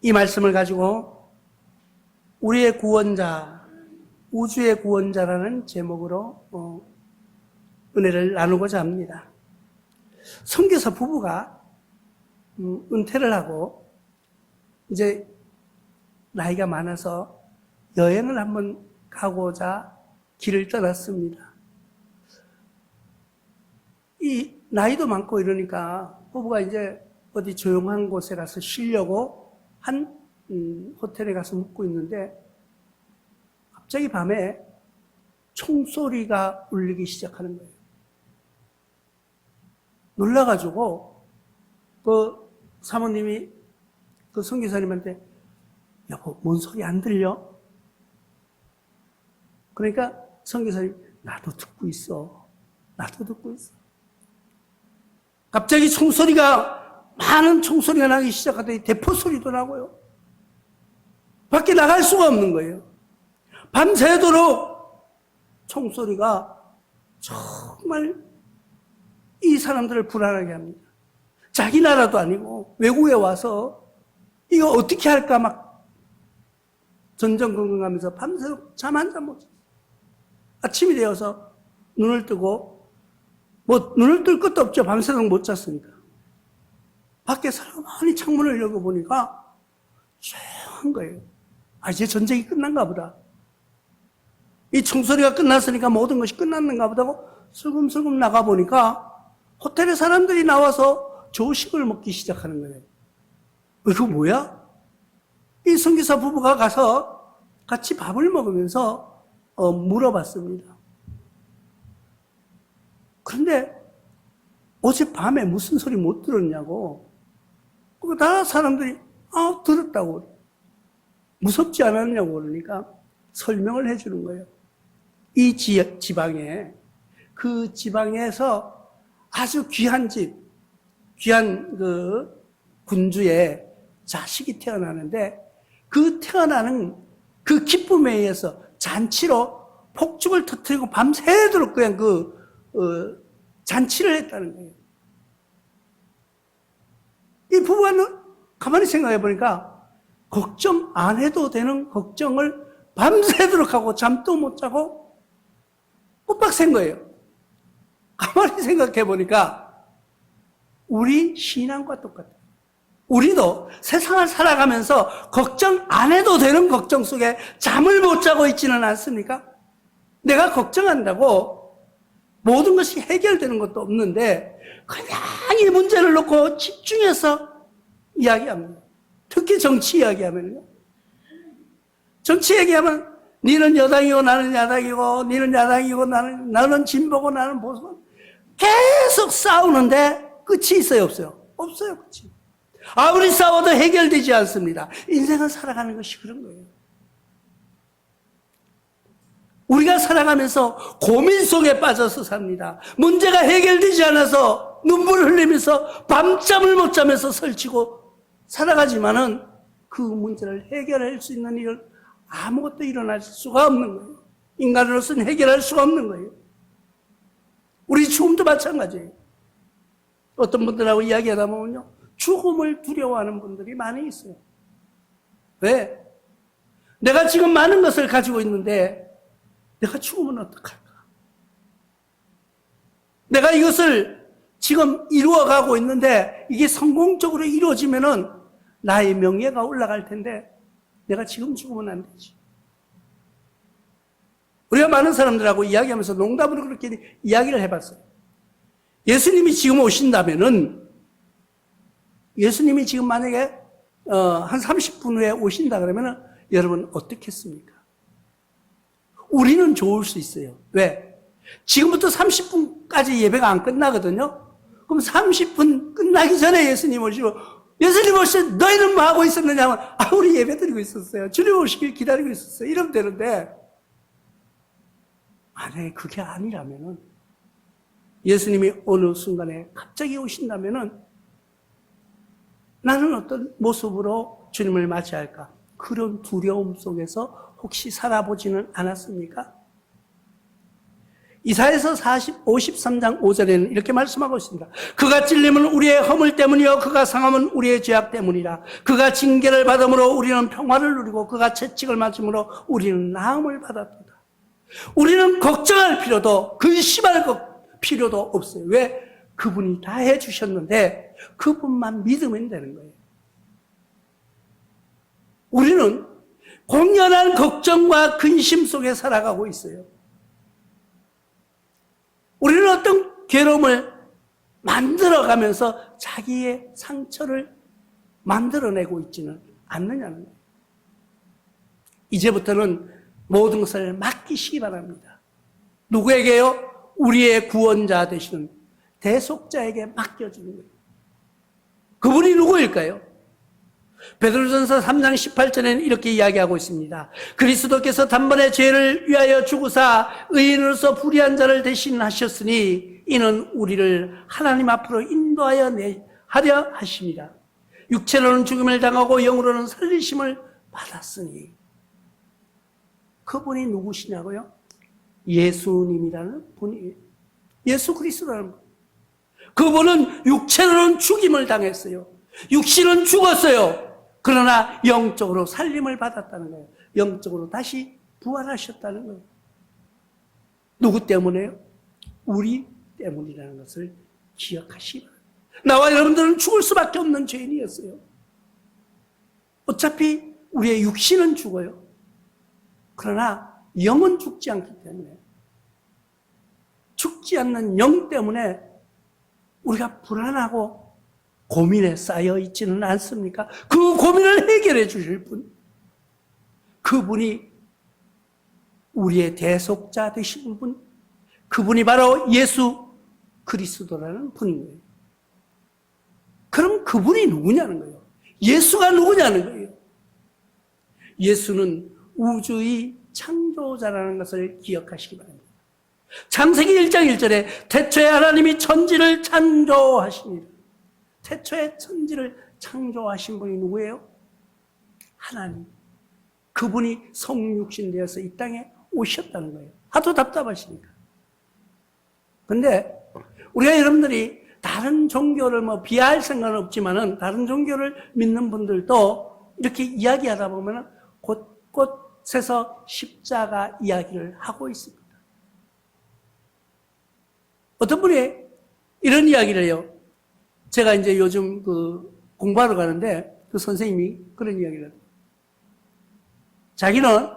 이 말씀을 가지고 우리의 구원자, 우주의 구원자라는 제목으로 은혜를 나누고자 합니다. 선교사 부부가 은퇴를 하고 이제 나이가 많아서 여행을 한번 가고자 길을 떠났습니다. 이 나이도 많고 이러니까 부부가 이제 어디 조용한 곳에 가서 쉬려고 한 호텔에 가서 묵고 있는데 갑자기 밤에 총소리가 울리기 시작하는 거예요. 놀라가지고 그 사모님이 그 선교사님한테 여보, 뭔 소리 안 들려? 그러니까 선교사님, 나도 듣고 있어. 나도 듣고 있어. 갑자기 많은 총소리가 나기 시작하더니 대포 소리도 나고요. 밖에 나갈 수가 없는 거예요. 밤새도록 총소리가 정말 이 사람들을 불안하게 합니다. 자기 나라도 아니고 외국에 와서 이거 어떻게 할까 막 전전긍긍하면서 밤새도록 잠 한 잠 못 잤어요. 아침이 되어서 눈을 뜨고 눈을 뜰 것도 없죠. 밤새도록 못 잤으니까. 밖에 사람이 창문을 열어보니까 조용한 거예요. 이제 전쟁이 끝난가 보다. 이 총소리가 끝났으니까 모든 것이 끝났는가 보다고 슬금슬금 나가보니까 호텔에 사람들이 나와서 조식을 먹기 시작하는 거예요. 이거 뭐야? 이 선교사 부부가 가서 같이 밥을 먹으면서 물어봤습니다. 그런데 어젯밤에 무슨 소리 못 들었냐고. 다 사람들이 들었다고. 무섭지 않았냐고 그러니까 설명을 해주는 거예요. 이 지방에 그 지방에서 아주 귀한 귀한 그 군주의 자식이 태어나는데 그 태어나는 그 기쁨에 의해서 잔치로 폭죽을 터뜨리고 밤새도록 그냥 잔치를 했다는 거예요. 이 부부는 가만히 생각해 보니까 걱정 안 해도 되는 걱정을 밤새도록 하고 잠도 못 자고 꼬박샌 거예요. 가만히 생각해 보니까 우리 신앙과 똑같아요. 우리도 세상을 살아가면서 걱정 안 해도 되는 걱정 속에 잠을 못 자고 있지는 않습니까? 내가 걱정한다고 모든 것이 해결되는 것도 없는데 그냥 이 문제를 놓고 집중해서 이야기합니다. 특히 정치 이야기하면요. 정치 얘기하면 니는 여당이고 나는 야당이고 니는 야당이고 나는 진보고 나는 보수 계속 싸우는데 끝이 있어요 없어요? 없어요 끝이. 아무리 싸워도 해결되지 않습니다. 인생은 살아가는 것이 그런 거예요. 우리가 살아가면서 고민 속에 빠져서 삽니다. 문제가 해결되지 않아서 눈물을 흘리면서 밤잠을 못 자면서 설치고 살아가지만은 그 문제를 해결할 수 있는 일은 아무것도 일어날 수가 없는 거예요. 인간으로서는 해결할 수가 없는 거예요. 우리 죽음도 마찬가지예요. 어떤 분들하고 이야기하다 보면요. 죽음을 두려워하는 분들이 많이 있어요. 왜? 내가 지금 많은 것을 가지고 있는데 내가 죽으면 어떡할까? 내가 이것을 지금 이루어가고 있는데 이게 성공적으로 이루어지면은 나의 명예가 올라갈 텐데 내가 지금 죽으면 안 되지. 우리가 많은 사람들하고 이야기하면서 농담으로 그렇게 이야기를 해봤어요. 예수님이 지금 오신다면은 예수님이 지금 만약에 한 30분 후에 오신다 그러면은 여러분 어떻겠습니까? 우리는 좋을 수 있어요. 왜? 지금부터 30분까지 예배가 안 끝나거든요. 그럼 30분 끝나기 전에 예수님 오시고 예수님 오실 너희는 뭐 하고 있었느냐 하면 우리 예배 드리고 있었어요. 주님 오시길 기다리고 있었어요. 이러면 되는데 만약에 그게 아니라면은 예수님이 어느 순간에 갑자기 오신다면은 나는 어떤 모습으로 주님을 맞이할까? 그런 두려움 속에서 혹시 살아보지는 않았습니까? 이사야서 53장 5절에는 이렇게 말씀하고 있습니다. 그가 찔림은 우리의 허물 때문이요 그가 상함은 우리의 죄악 때문이라. 그가 징계를 받음으로 우리는 평화를 누리고 그가 채찍을 맞음으로 우리는 나음을 받았도다. 우리는 걱정할 필요도 근심할 필요도 없어요. 왜? 그분이 다 해주셨는데 그분만 믿으면 되는 거예요. 우리는 공연한 걱정과 근심 속에 살아가고 있어요. 우리는 어떤 괴로움을 만들어가면서 자기의 상처를 만들어내고 있지는 않느냐는 거예요. 이제부터는 모든 것을 맡기시기 바랍니다. 누구에게요? 우리의 구원자 되시는 대속자에게 맡겨주는 거예요. 그분이 누구일까요? 베드로전서 3장 18절에는 이렇게 이야기하고 있습니다. 그리스도께서 단번에 죄를 위하여 죽으사 의인으로서 불의한 자를 대신하셨으니 이는 우리를 하나님 앞으로 인도하여 하려 하십니다. 육체로는 죽음을 당하고 영으로는 살리심을 받았으니. 그분이 누구시냐고요? 예수님이라는 분이에요. 예수 그리스도라는 분. 그분은 육체로는 죽임을 당했어요. 육신은 죽었어요. 그러나 영적으로 살림을 받았다는 거예요. 영적으로 다시 부활하셨다는 거예요. 누구 때문에요? 우리 때문이라는 것을 기억하시기 바랍니다. 나와 여러분들은 죽을 수밖에 없는 죄인이었어요. 어차피 우리의 육신은 죽어요. 그러나 영은 죽지 않기 때문에, 죽지 않는 영 때문에 우리가 불안하고 고민에 쌓여 있지는 않습니까? 그 고민을 해결해 주실 분, 그분이 우리의 대속자 되신 분, 그분이 바로 예수 그리스도라는 분인 거예요. 그럼 그분이 누구냐는 거예요. 예수가 누구냐는 거예요. 예수는 우주의 창조자라는 것을 기억하시기 바랍니다. 창세기 1장 1절에 태초에 하나님이 천지를 창조하십니다. 태초에 천지를 창조하신 분이 누구예요? 하나님. 그분이 성육신 되어서 이 땅에 오셨다는 거예요. 하도 답답하시니까. 근데 우리가 여러분들이 다른 종교를 비하할 생각은 없지만은 다른 종교를 믿는 분들도 이렇게 이야기하다 보면은 곳곳에서 십자가 이야기를 하고 있습니다. 어떤 분이 이런 이야기를 해요. 제가 이제 요즘 공부하러 가는데 그 선생님이 그런 이야기를 해요. 자기는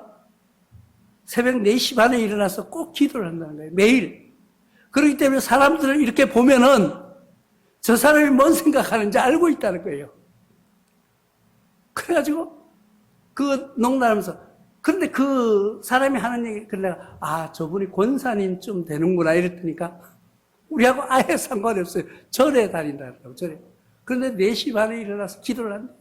새벽 4시 반에 일어나서 꼭 기도를 한다는 거예요. 매일. 그렇기 때문에 사람들을 이렇게 보면은 저 사람이 뭔 생각하는지 알고 있다는 거예요. 그래가지고 그 농담하면서, 그런데 그 사람이 하는 얘기, 그래 내가 저분이 권사님쯤 되는구나 이랬더니까 우리하고 아예 상관이 없어요. 절에 다닌다고, 절에. 그런데 4시 반에 일어나서 기도를 한다.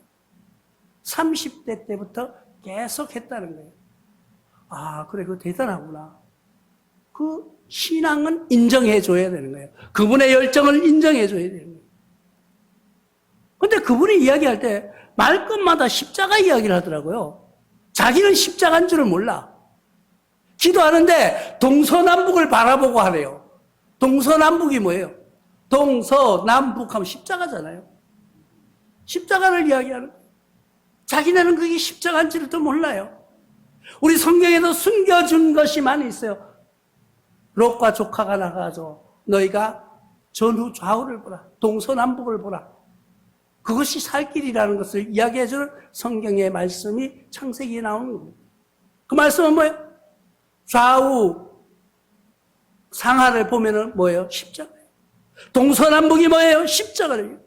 30대 때부터 계속 했다는 거예요. 그래, 그거 대단하구나. 그 신앙은 인정해줘야 되는 거예요. 그분의 열정을 인정해줘야 되는 거예요. 근데 그분이 이야기할 때 말끝마다 십자가 이야기를 하더라고요. 자기는 십자가인 줄을 몰라. 기도하는데 동서남북을 바라보고 하래요. 동서남북이 뭐예요? 동서남북 하면 십자가잖아요. 십자가를 이야기하는 거예요. 자기네는 그게 십자가인 줄도 몰라요. 우리 성경에도 숨겨준 것이 많이 있어요. 롯과 조카가 나가서 너희가 전후 좌우를 보라. 동서남북을 보라. 그것이 살 길이라는 것을 이야기해주는 성경의 말씀이 창세기에 나오는 겁니다. 그 말씀은 뭐예요? 좌우 상하를 보면은 뭐예요? 십자가예요. 동서남북이 뭐예요? 십자가예요.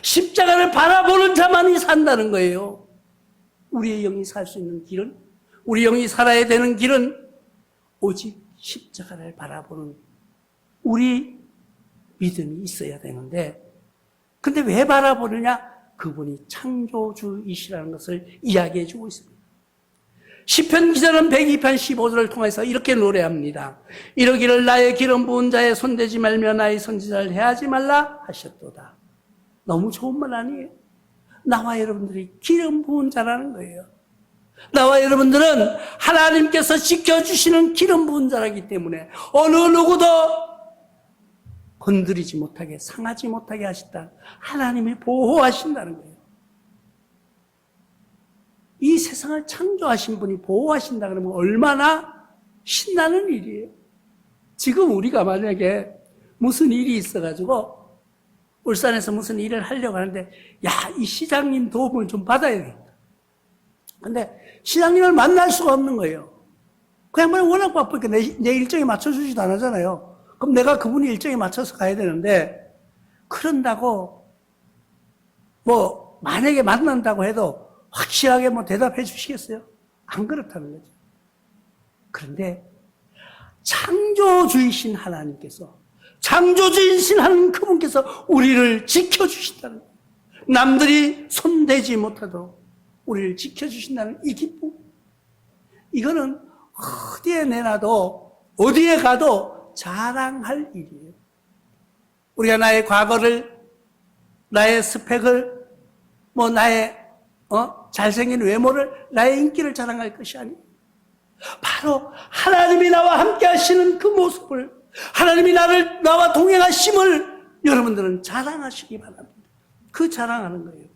십자가를 바라보는 자만이 산다는 거예요. 우리의 영이 살 수 있는 길은, 우리 영이 살아야 되는 길은 오직 십자가를 바라보는 우리 믿음이 있어야 되는데, 근데 왜 바라보느냐? 그분이 창조주이시라는 것을 이야기해 주고 있습니다. 시편 기자는 102편 15절을 통해서 이렇게 노래합니다. 이러기를 나의 기름 부은 자에 손대지 말며 나의 선지자를 해하지 말라 하셨도다. 너무 좋은 말 아니에요? 나와 여러분들이 기름 부은 자라는 거예요. 나와 여러분들은 하나님께서 지켜주시는 기름 부은 자라기 때문에 어느 누구도 건드리지 못하게, 상하지 못하게 하신다. 하나님이 보호하신다는 거예요. 이 세상을 창조하신 분이 보호하신다 그러면 얼마나 신나는 일이에요. 지금 우리가 만약에 무슨 일이 있어가지고 울산에서 무슨 일을 하려고 하는데, 야, 이 시장님 도움을 좀 받아야겠다. 근데 시장님을 만날 수가 없는 거예요. 그 양반이 워낙 바쁘니까 내 일정에 맞춰주지도 않았잖아요. 그럼 내가 그분이 일정에 맞춰서 가야 되는데, 그런다고 뭐 만약에 만난다고 해도 확실하게 뭐 대답해 주시겠어요? 안 그렇다는 거죠. 그런데 창조주이신 하나님께서, 창조주이신 하나님 그분께서 우리를 지켜주신다는 거예요. 남들이 손대지 못하도록 우리를 지켜주신다는 이 기쁨. 이거는 어디에 내놔도, 어디에 가도 자랑할 일이에요. 우리가 나의 과거를, 나의 스펙을, 뭐 나의 잘생긴 외모를, 나의 인기를 자랑할 것이 아니에요. 바로 하나님이 나와 함께 하시는 그 모습을, 하나님이 나와 동행하심을 여러분들은 자랑하시기 바랍니다. 그 자랑하는 거예요.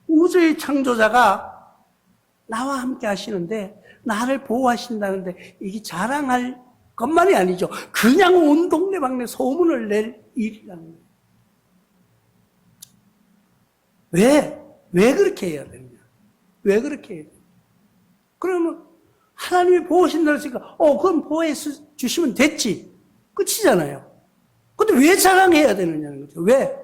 우주의 창조자가 나와 함께 하시는데, 나를 보호하신다는데, 이게 자랑할 것만이 아니죠. 그냥 온 동네방네 소문을 낼 일이라는 거예요. 왜 그렇게 해야 되느냐? 왜 그렇게 해야 되느냐? 그러면 하나님이 보호하신다고 했으니까, 그럼 보호해 주시면 됐지. 끝이잖아요. 근데 왜 자랑해야 되느냐는 거죠. 왜?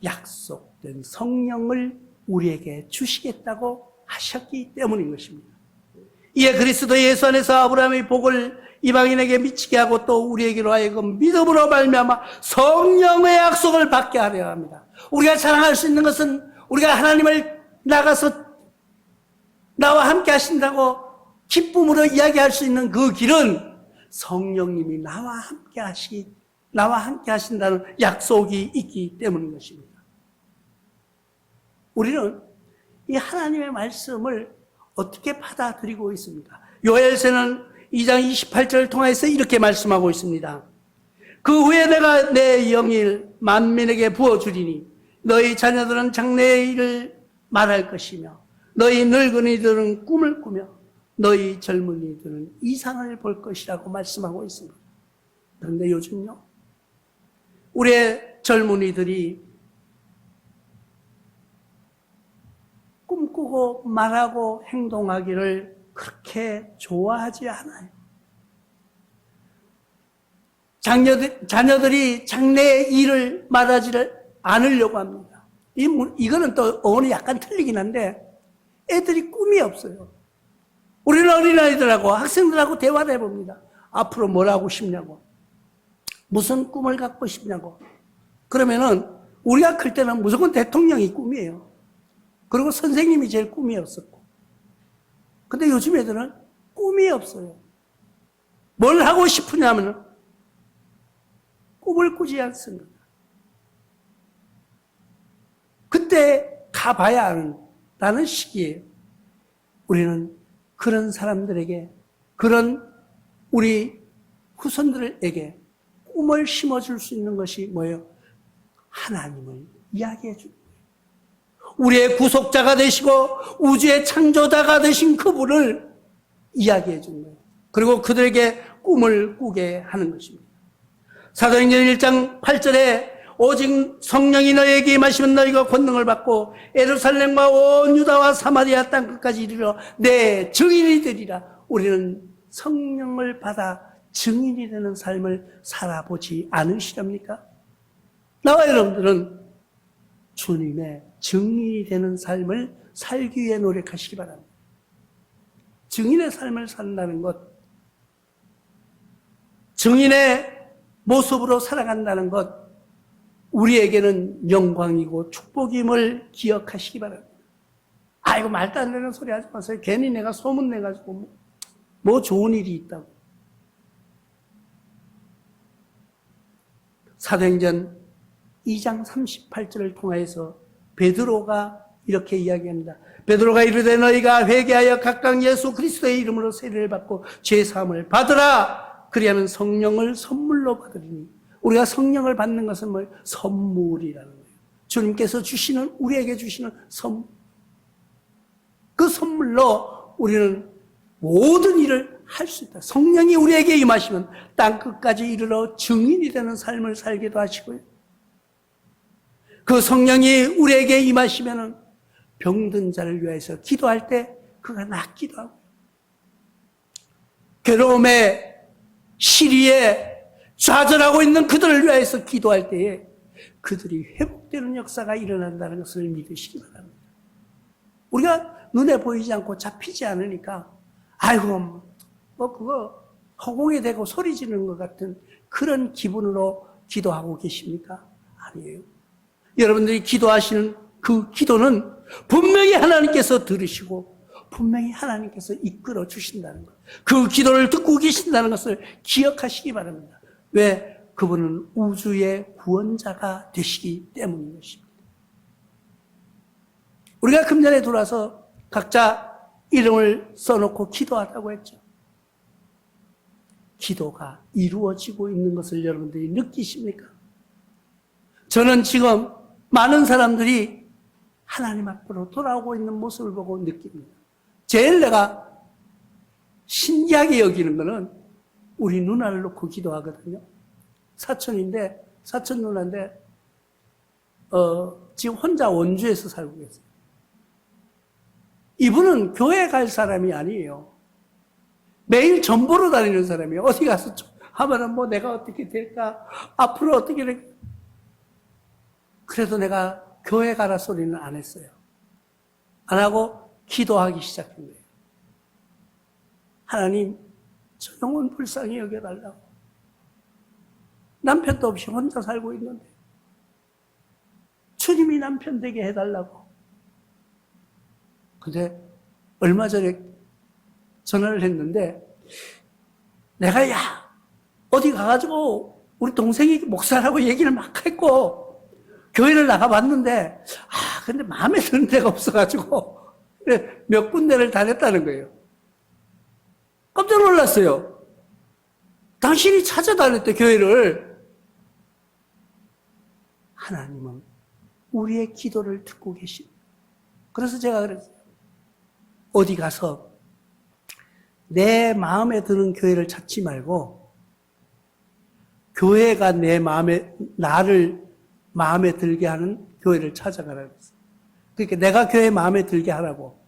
약속된 성령을 우리에게 주시겠다고 하셨기 때문인 것입니다. 이에 그리스도 예수 안에서 아브라함의 복을 이방인에게 미치게 하고 또 우리에게로 하여금 믿음으로 말미암아 성령의 약속을 받게 하려 합니다. 우리가 자랑할 수 있는 것은, 우리가 하나님을 나가서 나와 함께 하신다고 기쁨으로 이야기할 수 있는 그 길은 성령님이 나와 함께 하신다는 약속이 있기 때문인 것입니다. 우리는 이 하나님의 말씀을 어떻게 받아들이고 있습니까? 요엘서는 2장 28절을 통해서 이렇게 말씀하고 있습니다. 그 후에 내가 내 영을 만민에게 부어주리니 너희 자녀들은 장래의 일을 말할 것이며 너희 늙은이들은 꿈을 꾸며 너희 젊은이들은 이상을 볼 것이라고 말씀하고 있습니다. 그런데 요즘요, 우리의 젊은이들이 꿈꾸고 말하고 행동하기를 그렇게 좋아하지 않아요. 자녀들이 장래의 일을 말하지를 않으려고 합니다. 이거는 또 어원이 약간 틀리긴 한데, 애들이 꿈이 없어요. 우리는 어린아이들하고 학생들하고 대화를 해봅니다. 앞으로 뭘 하고 싶냐고, 무슨 꿈을 갖고 싶냐고. 그러면은 우리가 클 때는 무조건 대통령이 꿈이에요. 그리고 선생님이 제일 꿈이었었고. 근데 요즘 애들은 꿈이 없어요. 뭘 하고 싶으냐면 꿈을 꾸지 않습니다. 그때 가봐야 한다는 시기예요. 우리는 그런 사람들에게, 그런 우리 후손들에게 꿈을 심어줄 수 있는 것이 뭐예요? 하나님을 이야기해 주는 거예요. 우리의 구속자가 되시고 우주의 창조자가 되신 그분을 이야기해 주는 거예요. 그리고 그들에게 꿈을 꾸게 하는 것입니다. 사도행전 1장 8절에 오직 성령이 너희에게 임하시면 너희가 권능을 받고 예루살렘과 온 유다와 사마리아 땅끝까지 이르러 내 증인이 되리라. 우리는 성령을 받아 증인이 되는 삶을 살아보지 않으시렵니까? 나와 여러분들은 주님의 증인이 되는 삶을 살기 위해 노력하시기 바랍니다. 증인의 삶을 산다는 것, 증인의 모습으로 살아간다는 것, 우리에게는 영광이고 축복임을 기억하시기 바랍니다. 아이고, 말도 안 되는 소리 하지 마세요. 괜히 내가 소문내가지고 뭐 좋은 일이 있다고. 사도행전 2장 38절을 통해서 베드로가 이렇게 이야기합니다. 베드로가 이르되 너희가 회개하여 각각 예수 그리스도의 이름으로 세례를 받고 죄 사함을 받으라. 그리하면 성령을 선물로 받으리니. 우리가 성령을 받는 것은 뭐 선물이라는 거예요. 주님께서 주시는, 우리에게 주시는 선물. 그 선물로 우리는 모든 일을 할 수 있다. 성령이 우리에게 임하시면 땅 끝까지 이르러 증인이 되는 삶을 살기도 하시고요. 그 성령이 우리에게 임하시면은 병든 자를 위해서 기도할 때 그가 낫기도 하고, 괴로움에 시리에 좌절하고 있는 그들을 위해서 기도할 때에 그들이 회복되는 역사가 일어난다는 것을 믿으시기 바랍니다. 우리가 눈에 보이지 않고 잡히지 않으니까 아이고 뭐 그거 허공에 대고 소리 지르는 것 같은 그런 기분으로 기도하고 계십니까? 아니에요. 여러분들이 기도하시는 그 기도는 분명히 하나님께서 들으시고 분명히 하나님께서 이끌어 주신다는 것, 그 기도를 듣고 계신다는 것을 기억하시기 바랍니다. 왜? 그분은 우주의 구원자가 되시기 때문인 것입니다. 우리가 금년에 들어와서 각자 이름을 써놓고 기도하라고 했죠. 기도가 이루어지고 있는 것을 여러분들이 느끼십니까? 저는 지금 많은 사람들이 하나님 앞으로 돌아오고 있는 모습을 보고 느낍니다. 제일 내가 신기하게 여기는 거는 우리 누나를 놓고 기도하거든요. 사촌인데, 사촌 누나인데, 지금 혼자 원주에서 살고 계세요. 이분은 교회 갈 사람이 아니에요. 매일 전보러 다니는 사람이에요. 어디 가서 하면은 뭐 내가 어떻게 될까? 앞으로 어떻게 될까? 그래도 내가 교회 가라 소리는 안 했어요. 안 하고 기도하기 시작한 거예요. 하나님, 저 영혼 불쌍히 여겨달라고. 남편도 없이 혼자 살고 있는데 주님이 남편 되게 해달라고. 근데 얼마 전에 전화를 했는데 내가 어디 가가지고 우리 동생이 목사라고 얘기를 막 했고 교회를 나가봤는데 근데 마음에 드는 데가 없어가지고 몇 군데를 다녔다는 거예요. 깜짝 놀랐어요. 당신이 찾아다녔대, 교회를. 하나님은 우리의 기도를 듣고 계십니다. 그래서 제가 그랬어요. 어디 가서 내 마음에 드는 교회를 찾지 말고 교회가 나를 마음에 들게 하는 교회를 찾아가라고 했어요. 그러니까 내가 교회 마음에 들게 하라고.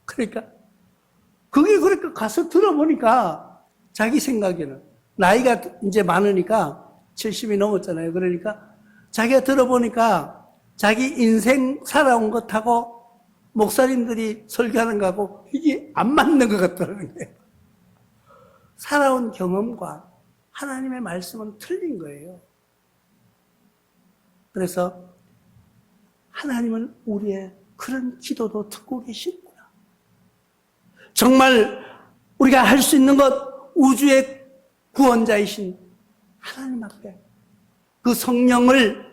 그러니까 그러니까 가서 들어보니까 자기 생각에는 나이가 이제 많으니까 70이 넘었잖아요. 그러니까 자기가 들어보니까 자기 인생 살아온 것하고 목사님들이 설교하는 거하고 이게 안 맞는 것 같다는 거예요. 살아온 경험과 하나님의 말씀은 틀린 거예요. 그래서 하나님은 우리의 그런 기도도 듣고 계시구나. 정말 우리가 할 수 있는 것, 우주의 구원자이신 하나님 앞에 그 성령을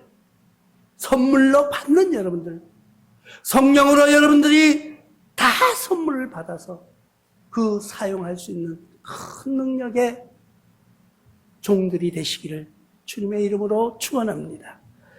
선물로 받는 여러분들, 성령으로 여러분들이 다 선물을 받아서 그 사용할 수 있는 큰 능력의 종들이 되시기를 주님의 이름으로 축원합니다.